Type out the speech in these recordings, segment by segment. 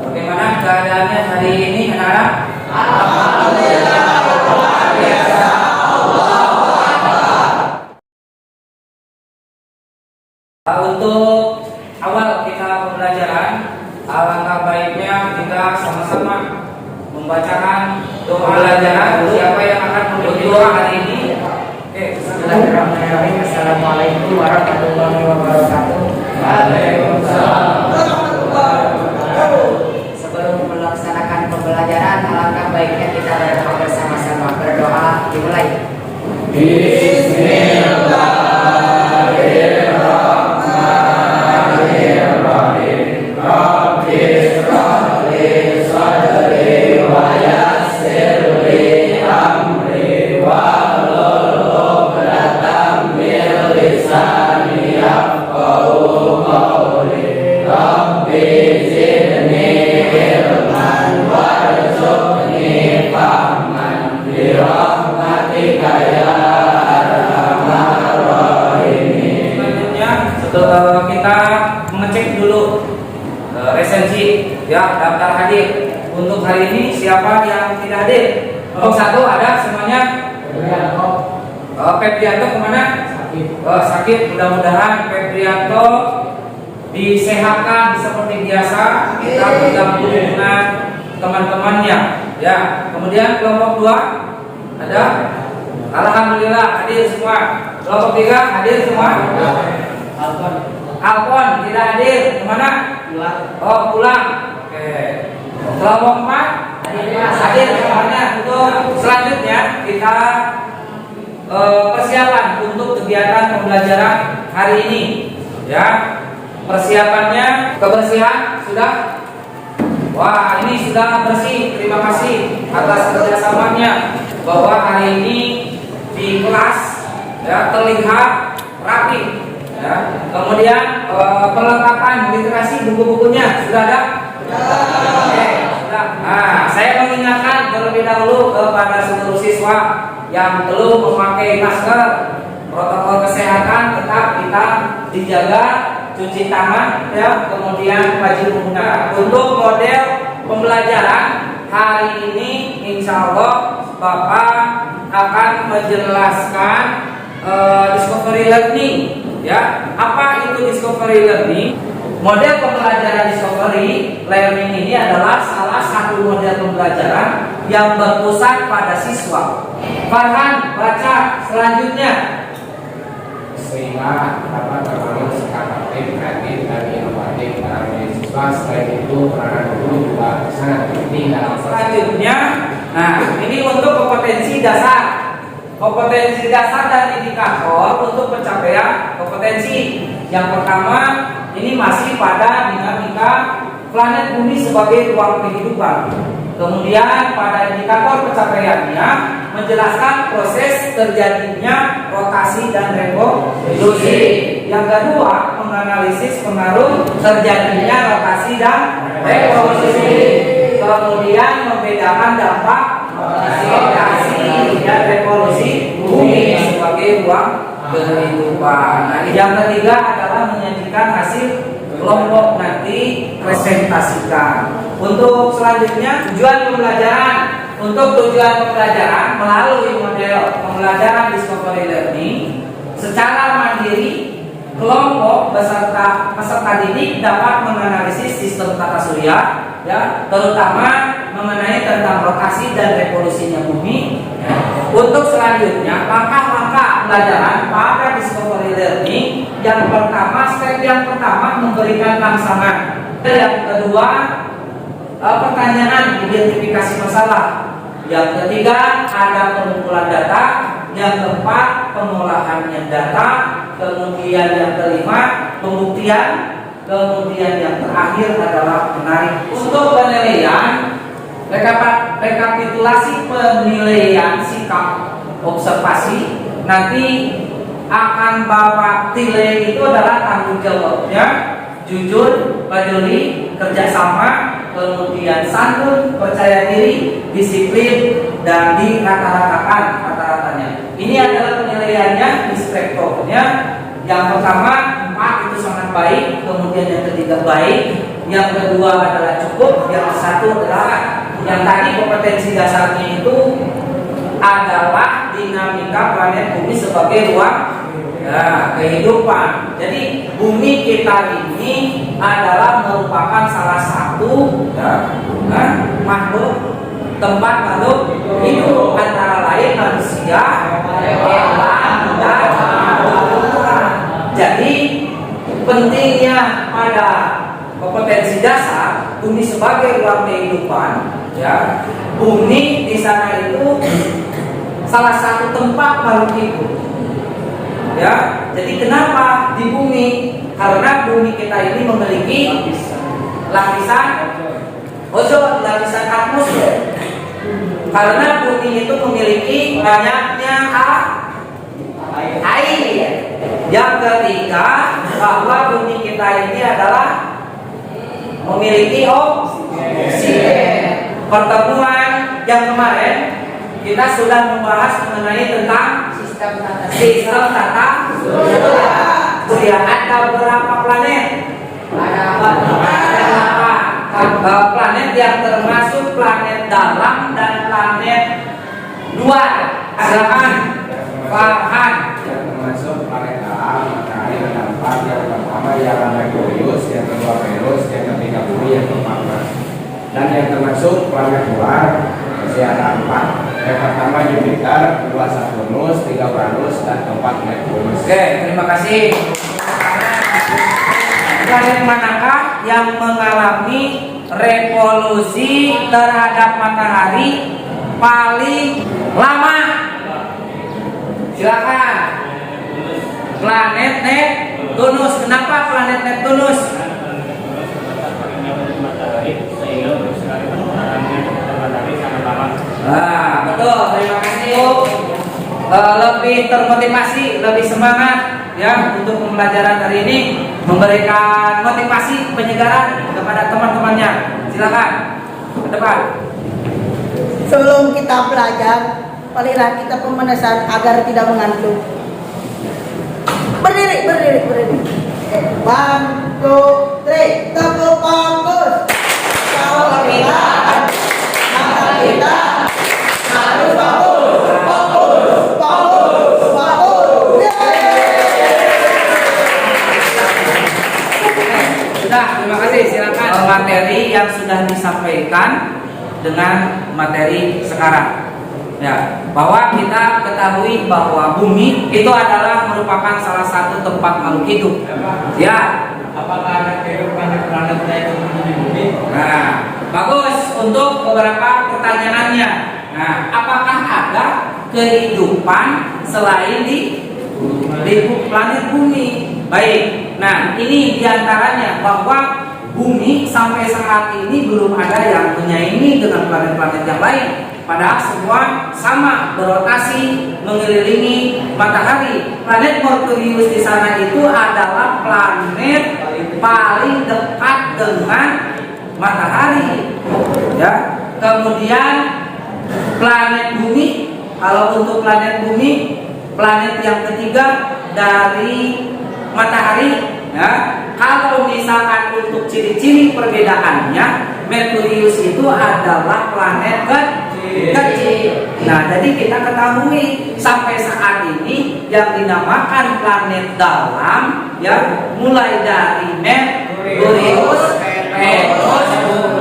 Bagaimana keadaannya hari ini anak-anak? Untuk awal kita pembelajaran, alangkah baiknya kita sama-sama membacakan doa pembelajaran. Siapa yang akan membaca doa hari ini? Bismillahirrahmanirrahim. Assalamualaikum warahmatullahi wabarakatuh. Waalaikumsalam. Sebelum melaksanakan pembelajaran, alangkah baiknya kita berdoa bersama-sama. Berdoa dimulai. Bismillahirrahmanirrahim. Rabbi shrah li sadri wa yassir li amri wahlul 'uqdatam min lisani yafqahu qawli. Rabbi zidni ilman warzuqni fahman bi rahmatika ya arhamar rahimin. Selanjutnya kita mengecek dulu resensi ya, daftar hadir. Untuk hari ini siapa yang tidak hadir? Kelompok 1 ada semuanya? Febrianto kemana? Sakit. Mudah-mudahan Febrianto disehatkan seperti biasa. Kita bergabung dengan teman-temannya ya. Kemudian kelompok 2 ada? Alhamdulillah hadir semua. Kelompok 3 hadir semua? Alpon tidak hadir. Kemana? Oh, pulang. Oke. Kelompok 4 hadir semuanya. Untuk selanjutnya kita persiapan untuk kegiatan pembelajaran hari ini ya. Persiapannya, kebersihan sudah. Wah, ini sudah bersih. Terima kasih atas kerjasamanya bahwa hari ini di kelas ya terlihat rapi ya. Kemudian perlengkapan literasi buku-bukunya sudah ada? Oke, sudah. Nah, saya mengingatkan terlebih dahulu kepada seluruh siswa yang belum memakai masker, protokol kesehatan tetap kita dijaga, cuci tangan ya, kemudian wajib menggunakan. Untuk model pembelajaran hari ini insya Allah Bapak akan menjelaskan discovery learning ya. Apa itu discovery learning? Model pembelajaran discovery learning ini adalah salah satu model pembelajaran yang berpusat pada siswa. Farhan, baca selanjutnya. Sehingga dapat terbangun sikap aktif, kreatif, dan inovatif dalam diri siswa. Selain itu, peranan guru juga sangat penting dalam Selanjutnya, nah ini untuk kompetensi dasar. Kompetensi dasar dan indikator untuk pencapaian kompetensi. Yang pertama, ini masih pada dinamika planet bumi sebagai ruang kehidupan. Kemudian pada indikator pencapaiannya menjelaskan proses terjadinya rotasi dan revolusi. Yang kedua, menganalisis pengaruh terjadinya rotasi dan revolusi. Kemudian membedakan dampak rotasi dan revolusi bumi sebagai ruang kehidupan. Nah, yang ketiga adalah menyajikan hasil kelompok nanti presentasikan. Untuk selanjutnya tujuan pembelajaran. Untuk tujuan pembelajaran melalui model pembelajaran discovery learning secara mandiri, kelompok peserta didik dapat menganalisis sistem tata surya ya, terutama mengenai tentang rotasi dan revolusinya bumi ya. Untuk selanjutnya langkah-langkah pembelajaran pada discovery learning, yang pertama, step yang pertama memberikan rangsangan. Yang kedua, pertanyaan identifikasi masalah. Yang ketiga, ada pengumpulan data. Yang keempat, pengolahannya data. Kemudian yang kelima, pembuktian. Kemudian yang terakhir adalah menarik. Untuk penilaian, rekapitulasi penilaian sikap observasi nanti akan Bapak nilai itu adalah tanggung jawabnya, jujur, peduli, kerjasama, kemudian santun, percaya diri, disiplin, dan dirata-ratakan rata-ratanya. Ini adalah penilaiannya, inspektornya. Yang pertama 4 itu itu sangat baik, kemudian yang ketiga baik, yang kedua adalah cukup, yang satu adalah yang tadi kompetensi dasarnya itu adalah dinamika planet bumi sebagai ruang kehidupan. Jadi bumi kita ini adalah merupakan salah satu makhluk tempat makhluk hidup, antara lain manusia, hewan, dan tumbuhan. Jadi pentingnya pada kompetensi dasar bumi sebagai ruang kehidupan, ya. Bumi di sana itu salah satu tempat makhluk hidup. Ya, jadi kenapa di bumi? Karena bumi kita ini memiliki lapisan ozon, lapisan atmosfer. Karena bumi itu memiliki banyaknya air. Yang ketiga, bahwa bumi kita ini adalah memiliki oksigen. Pertemuan yang kemarin kita sudah membahas mengenai tentang sistem tata surya. Ada berapa planet? Ada planet yang termasuk planet dalam dan planet luar. Silakan Farhan. Yang termasuk planet dalam, matahari ada 4. Yang pertama ialah Merkurius, yang kedua Venus, yang ketiga Bumi, yang keempat Mars. Dan yang termasuk planet luar masih ada 4. Yang pertama Jupiter, kedua Saturnus, tiga Uranus, dan keempat Neptunus. Oke, terima kasih. Planet manakah yang mengalami revolusi terhadap matahari paling lama? Silakan. Planet Neptunus. Kenapa planet Neptunus? Betul, terima kasih. Lebih termotivasi, lebih semangat ya untuk pembelajaran hari ini, memberikan motivasi penyegaran kepada teman-temannya. Silakan ke depan. Sebelum kita belajar, marilah kita pemanasan agar tidak mengantuk. Berdiri. 1, 2, 3, tepuk bagus. Kalau kita, maka kita harus bagus. Sudah, terima kasih. Silakan materi yang sudah disampaikan dengan materi sekarang. Ya, bahwa kita ketahui bahwa bumi itu adalah merupakan salah satu tempat makhluk hidup. Ya, Apakah ada kehidupan di planet lain di bumi? nah, bagus untuk beberapa pertanyaannya. Nah, apakah ada kehidupan selain di planet bumi? Baik. Nah, ini diantaranya bahwa bumi sampai saat ini belum ada yang menyaingi dengan planet-planet yang lain. Padahal semua sama berotasi mengelilingi matahari. Planet Merkurius di sana itu adalah planet paling dekat dengan matahari. Ya. Kemudian planet bumi, kalau untuk planet bumi, planet yang ketiga dari matahari. Ya. Kalau misalkan untuk ciri-ciri perbedaannya, Merkurius itu adalah planet kecil. Nah, jadi kita ketahui sampai saat ini yang dinamakan planet dalam, ya, mulai dari Merkurius, Venus,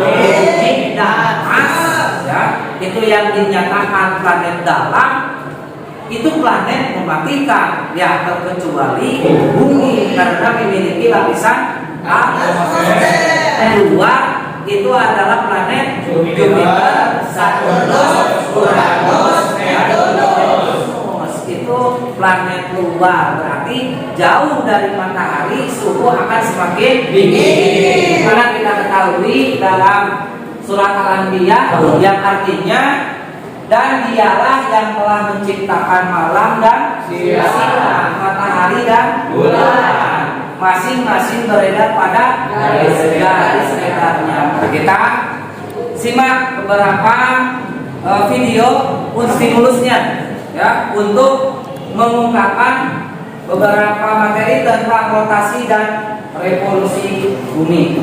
Bumi, dan Mars, ya, itu yang dinyatakan planet dalam. Itu planet mematikan, ya, terkecuali bumi karena memiliki lapisan atmosfer. Kedua itu adalah planet Jupiter, Saturnus, Uranus, Neptunus. Itu planet luar, berarti jauh dari matahari, suhu akan semakin dingin. Karena kita ketahui dalam surat Al-Anbiya yang artinya, dan dialah yang telah menciptakan malam dan siang, matahari dan bulan, masing-masing beredar pada garis sekitarnya. Kita simak beberapa video stimulusnya, ya, untuk mengungkapkan beberapa materi tentang rotasi dan revolusi bumi.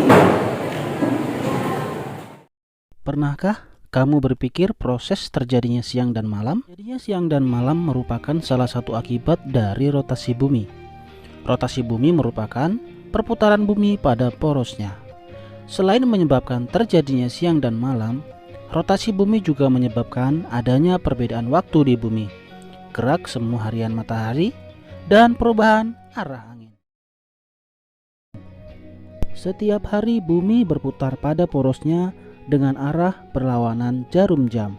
Pernahkah kamu berpikir proses terjadinya siang dan malam? Jadinya siang dan malam merupakan salah satu akibat dari rotasi bumi. Rotasi bumi merupakan perputaran bumi pada porosnya. Selain menyebabkan terjadinya siang dan malam, rotasi bumi juga menyebabkan adanya perbedaan waktu di bumi, gerak semu harian matahari, dan perubahan arah angin. Setiap hari bumi berputar pada porosnya dengan arah berlawanan jarum jam.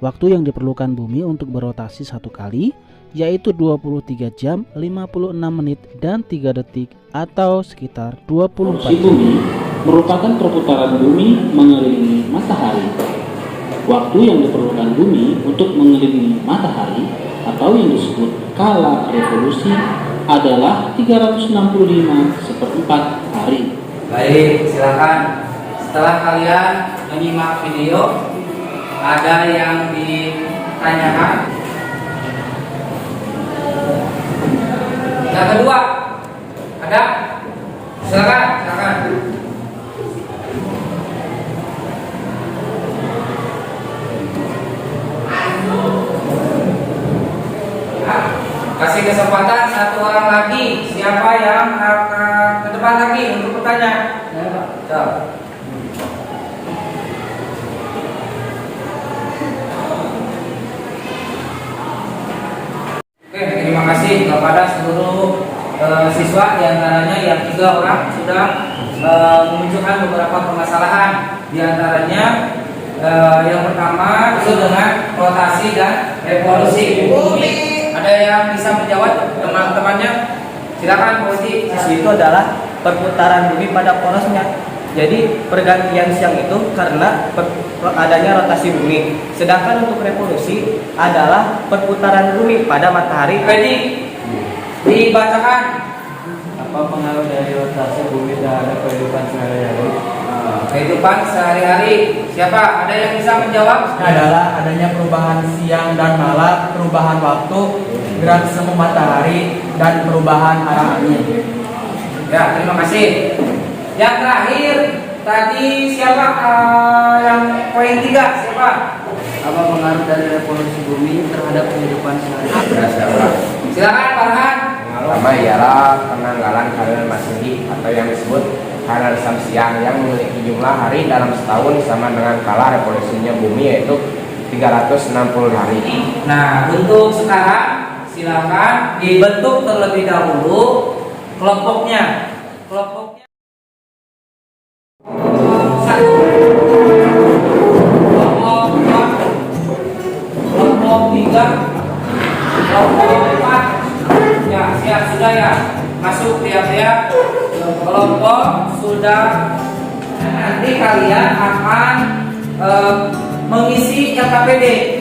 Waktu yang diperlukan bumi untuk berotasi satu kali yaitu 23 jam 56 menit dan 3 detik atau sekitar 24 jam. Bumi merupakan perputaran bumi mengelilingi matahari. Waktu yang diperlukan bumi untuk mengelilingi matahari atau yang disebut kala revolusi adalah 365/4 hari. Baik, silakan. Setelah kalian menyimak video, ada yang ditanyakan? Yang kedua, ada? Silakan, silakan. Kasih kesempatan satu orang lagi. Siapa yang akan ke depan lagi untuk bertanya? Ya. Oke, terima kasih kepada seluruh siswa, diantaranya yang 3 orang sudah menunjukkan beberapa permasalahan. Diantaranya yang pertama itu dengan rotasi dan revolusi bumi. Ada yang bisa menjawab teman-temannya? Silakan, Pak Uji. Itu adalah perputaran bumi pada porosnya. Jadi pergantian siang itu karena adanya rotasi bumi. Sedangkan untuk revolusi adalah perputaran bumi pada matahari. Jadi dibacakan. Apa pengaruh dari rotasi bumi terhadap kehidupan sehari-hari? Kehidupan sehari-hari. Siapa? Ada yang bisa menjawab? Adalah adanya perubahan siang dan malam, perubahan waktu, gerak semu matahari, dan perubahan arah angin. Ya, terima kasih. Yang terakhir tadi siapa yang poin 3? Siapa? Apa pengaruh dari revolusi bumi terhadap kehidupan sehari-hari? Silakan, Farhan. Pertama ialah penanggalan kalender Masehi atau yang disebut kalender Samsiah yang memiliki jumlah hari dalam setahun sama dengan kala revolusinya bumi yaitu 360 hari. Nah, untuk sekarang silakan dibentuk terlebih dahulu kelompoknya. Kelompok 1, kelompok 2, kelompok 3, kelompok 4. Ya, siap sudah ya. Masuk tiap-tiap kelompok sudah. Nanti kalian akan mengisi LKPD.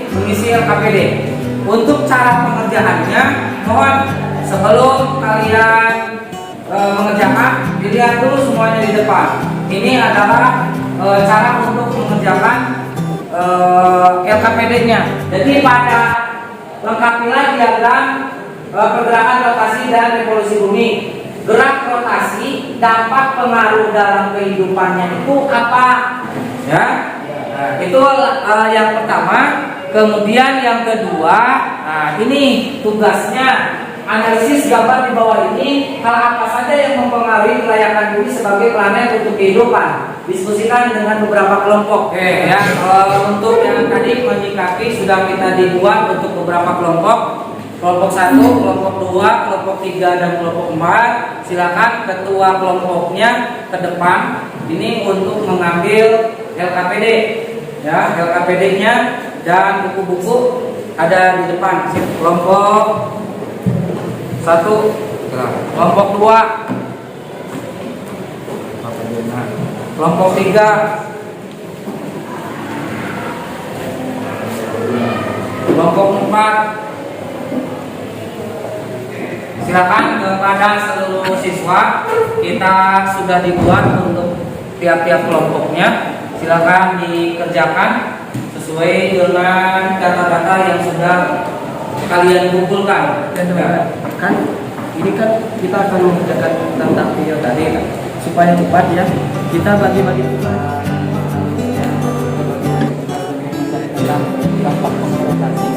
Untuk cara pengerjaannya, mohon sebelum kalian mengerjakan dilihat dulu semuanya di depan. Ini adalah cara untuk mengerjakan LKPD-nya. Jadi pada lengkapilah diagram pergerakan rotasi dan revolusi bumi. Gerak rotasi, dampak pengaruh dalam kehidupannya itu apa? Ya, nah, itu yang pertama. Kemudian yang kedua, nah ini tugasnya. Analisis gambar di bawah ini, hal apa saja yang mempengaruhi kelayakan bumi sebagai planet untuk kehidupan. Diskusikan dengan beberapa kelompok. Oke, ya. Untuk yang tadi menyikapi sudah kita dibuat untuk beberapa kelompok. Kelompok 1, kelompok 2, kelompok 3, dan kelompok 4. Silakan ketua kelompoknya ke depan. Ini untuk mengambil LKPD. Ya, LKPD-nya dan buku-buku ada di depan. Kelompok 1, kelompok 2, kelompok 3, kelompok 4. Silakan kepada seluruh siswa, kita sudah dibuat untuk tiap-tiap kelompoknya. Silakan dikerjakan sesuai dengan data-data yang sudah kalian kumpulkan. Kan ini kan kita akan mengerjakan tentang video tadi kan, supaya cepat ya kita bagi-bagi tugas. Dampak pengaruh rotasi.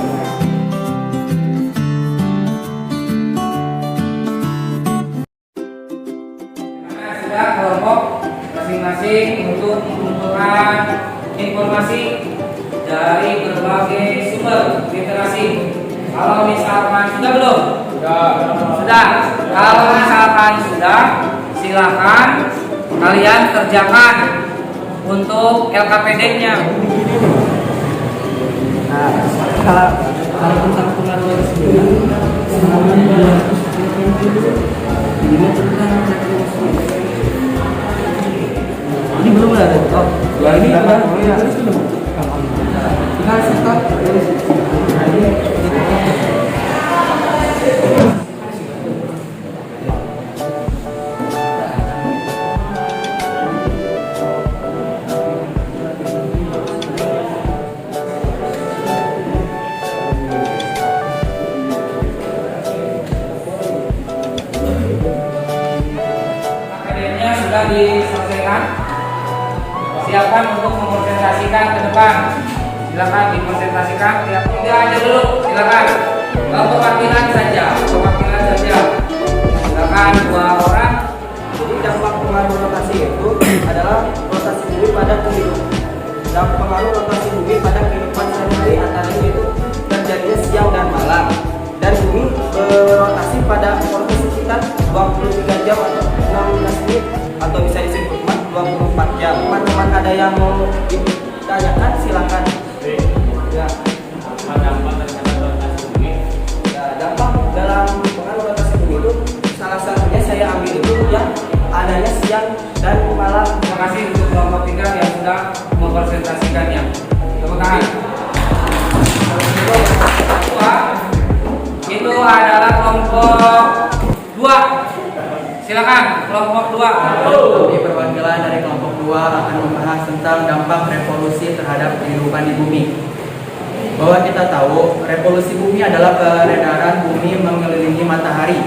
Sudah kelompok masing-masing untuk mengumpulkan informasi dari berbagai sumber literasi. Kalau misalkan sudah belum? Sudah. Kalau misalkan sudah, silakan kalian kerjakan untuk LKPD-nya. Nah, kalau tentang pengaruh rotasi ini belum ada. Oh, ya ini apa? Ya, tinggal stop. KPD-nya sudah diselesaikan. Silakan untuk mempresentasikan ke depan. Silakan dipresentasikan tiap tiga aja dulu. Silakan. Perwakilan saja. Perwakilan saja. Silakan 2 orang. Jadi dampak pengaruh rotasi itu adalah rotasi bumi pada kehidupan. Dampak pengaruh rotasi bumi pada kehidupan sehari-hari antaranya itu terjadinya siang dan malam. Dan bumi berotasi pada orbit sekitar 23 jam atau 16 menit atau bisa disebut 24 jam. Teman-teman ada yang mau ditanyakan silakan. Ya. Dampak terhadap rotasi bumi. Ya, dampak dalam pengaruh rotasi bumi itu salah satunya saya ambil itu yang adanya siang dan malam. Terima kasih untuk kelompok 3 yang sudah mempresentasikannya. Tepuk tangan. Itu adalah kelompok 2. Silakan kelompok 2. Kami perwakilan dari kelompok 2 akan membahas tentang dampak revolusi terhadap kehidupan di bumi. Bahwa kita tahu revolusi bumi adalah peredaran bumi mengelilingi matahari.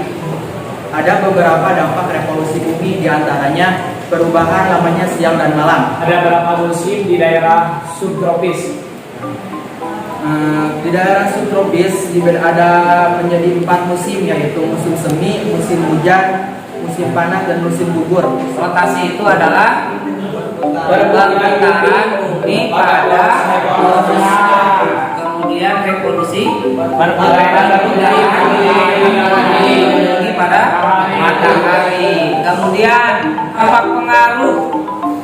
Ada beberapa dampak revolusi bumi, diantaranya perubahan lamanya siang dan malam. Ada berapa musim di daerah subtropis? Di daerah subtropis ada menjadi 4 musim, yaitu musim semi, musim hujan, musim panas, dan musim gugur. Rotasi itu adalah perputaran bumi pada kemudian revolusi perputaran bumi pada matahari. Kemudian dampak pengaruh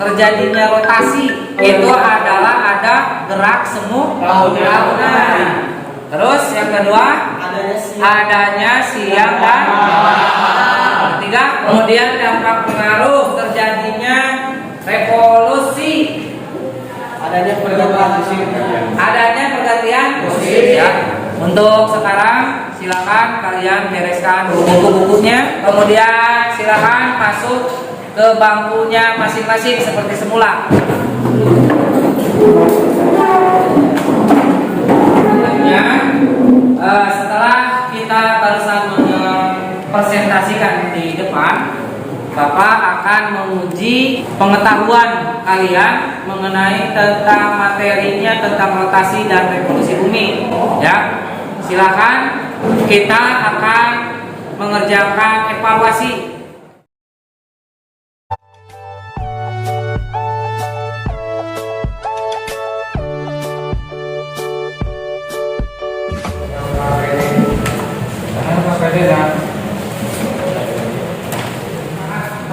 terjadinya rotasi itu adalah ada gerak semu tahunan. Terus yang kedua adanya siang dan malam. Ketiga, kemudian dampak pengaruh terjadinya revolusi, adanya pergantian musim ya. Untuk sekarang silakan kalian bereskan buku-bukunya, kemudian silakan masuk ke bangkunya masing-masing seperti semula. Setelah kita barusan mempresentasikan di depan, Bapak akan menguji pengetahuan kalian mengenai tentang materinya tentang rotasi dan revolusi bumi. Ya, silakan kita akan mengerjakan evaluasi.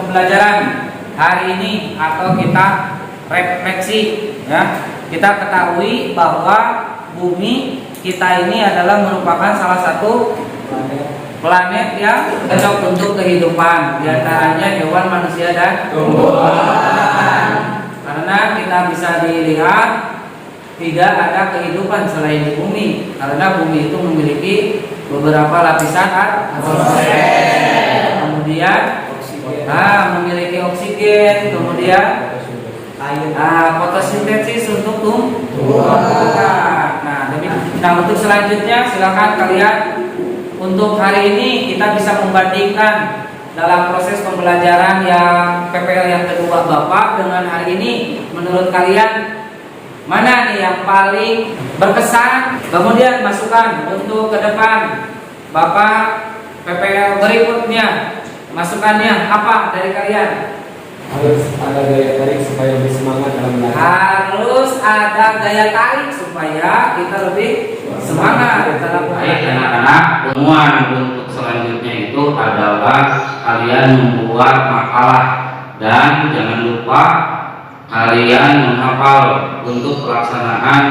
Pembelajaran hari ini atau kita refleksi ya, kita ketahui bahwa bumi kita ini adalah merupakan salah satu planet yang cocok untuk kehidupan, diantaranya hewan, manusia, dan tumbuhan. Karena kita bisa dilihat tidak ada kehidupan selain di bumi, karena bumi itu memiliki beberapa lapisan atmosfer, kemudian memiliki oksigen, kemudian fotosintesis untuk tumbuhan. Nah, untuk selanjutnya silakan kalian untuk hari ini kita bisa membandingkan dalam proses pembelajaran yang PPL yang kedua Bapak dengan hari ini, menurut kalian mana nih yang paling berkesan? Kemudian masukan untuk ke depan Bapak PPL berikutnya, masukannya apa dari kalian? Harus ada daya tarik supaya lebih semangat dalam belajar. Harus ada daya tarik supaya kita lebih semangat dalam Baik belajar. anak-anak, temuan untuk selanjutnya itu adalah kalian membuat makalah dan jangan lupa kalian menghafal untuk pelaksanaan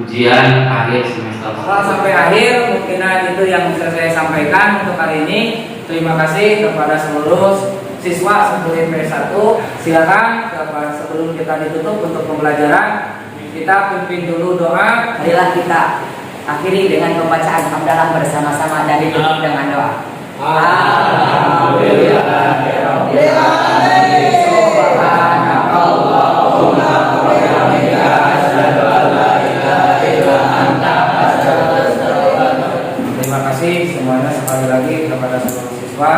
ujian akhir semester. Kalau sampai akhir mungkin itu yang bisa saya sampaikan untuk hari ini. Terima kasih kepada seluruh siswa sebelum P1. Silakan sebelum kita ditutup untuk pembelajaran, kita pimpin dulu doa. Marilah kita akhiri dengan pembacaan hamdalah bersama-sama dan ditutup dengan doa. Terima kasih semuanya sekali lagi kepada seluruh siswa.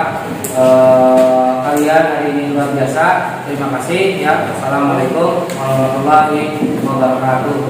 Kalian hari ini luar biasa. Terima kasih ya. Assalamualaikum warahmatullahi wabarakatuh.